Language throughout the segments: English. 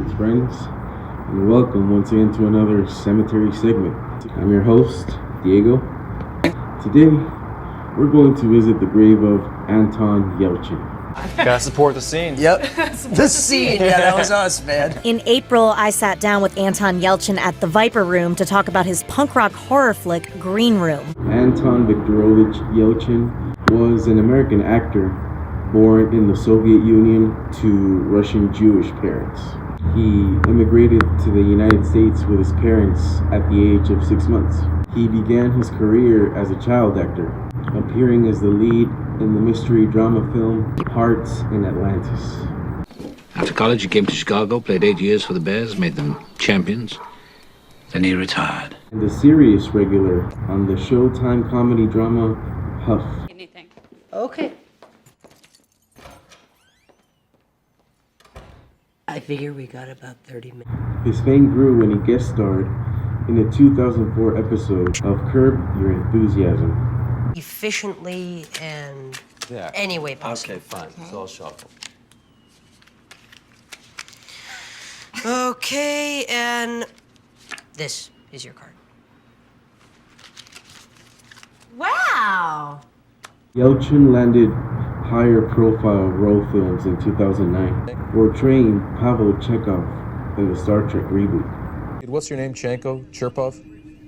Greetings, friends, and welcome once again to another cemetery segment. I'm your host, Diego. Today, we're going to visit the grave of Anton Yelchin. Gotta support the scene. Yep. The scene. Yeah, that was us, man. In April, I sat down with Anton Yelchin at the Viper Room to talk about his punk rock horror flick, Green Room. Anton Viktorovich Yelchin was an American actor born in the Soviet Union to Russian Jewish parents. He immigrated to the United States with his parents at the age of 6 months. He began his career as a child actor, appearing as the lead in the mystery drama film Hearts in Atlantis. After college, he came to Chicago, played 8 years for the Bears, made them champions. Then he retired. And a serious regular on the Showtime comedy drama Huff. Anything. Okay. I figure we got about 30 minutes. His fame grew when he guest starred in a 2004 episode of Curb Your Enthusiasm. Efficiently and any way possible. Okay, fine. So I'll shuffle. Okay, and this is your card. Wow. Yelchin landed higher profile role films in 2009, portraying Pavel Chekhov in the Star Trek reboot. What's your name, Chanko? Chirpov?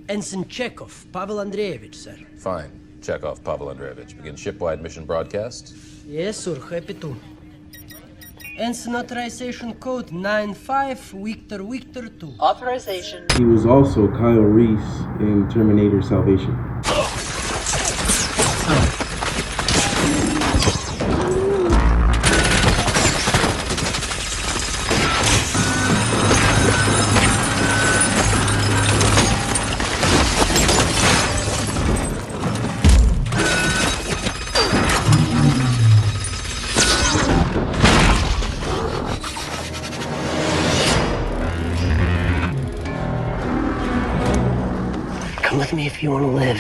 Ensign Chekhov, Pavel Andreevich, sir. Fine. Chekhov, Pavel Andreevich. Begin shipwide mission broadcast. Yes, sir, happy to. Ensign authorization code 95 Victor 2. Authorization. He was also Kyle Reese in Terminator Salvation. Come with me if you want to live.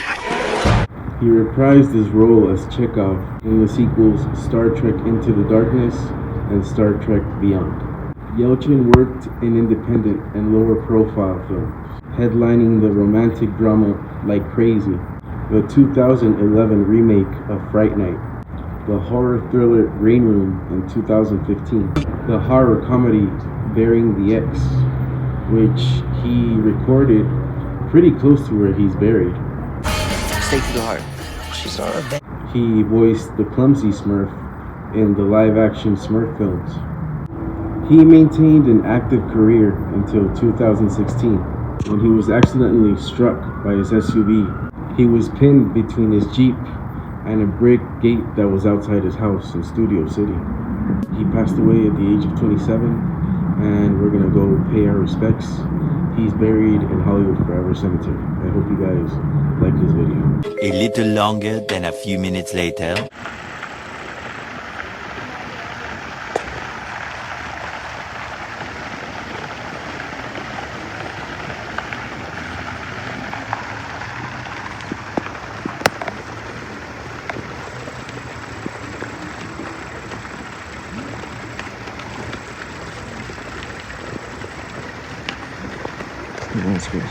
He reprised his role as Chekhov in the sequels Star Trek Into the Darkness and Star Trek Beyond. Yelchin worked in independent and lower profile films, headlining the romantic drama Like Crazy, the 2011 remake of Fright Night, the horror thriller Rain Room in 2015, the horror comedy Bearing the X, which he recorded pretty close to where he's buried. Stake to the heart. She's all right. He voiced the clumsy Smurf in the live-action Smurf films. He maintained an active career until 2016, when he was accidentally struck by his SUV. He was pinned between his Jeep and a brick gate that was outside his house in Studio City. He passed away at the age of 27, and we're gonna go pay our respects. He's buried in Hollywood Forever Cemetery. I hope you guys like this video. A little longer than a few minutes later. That's good.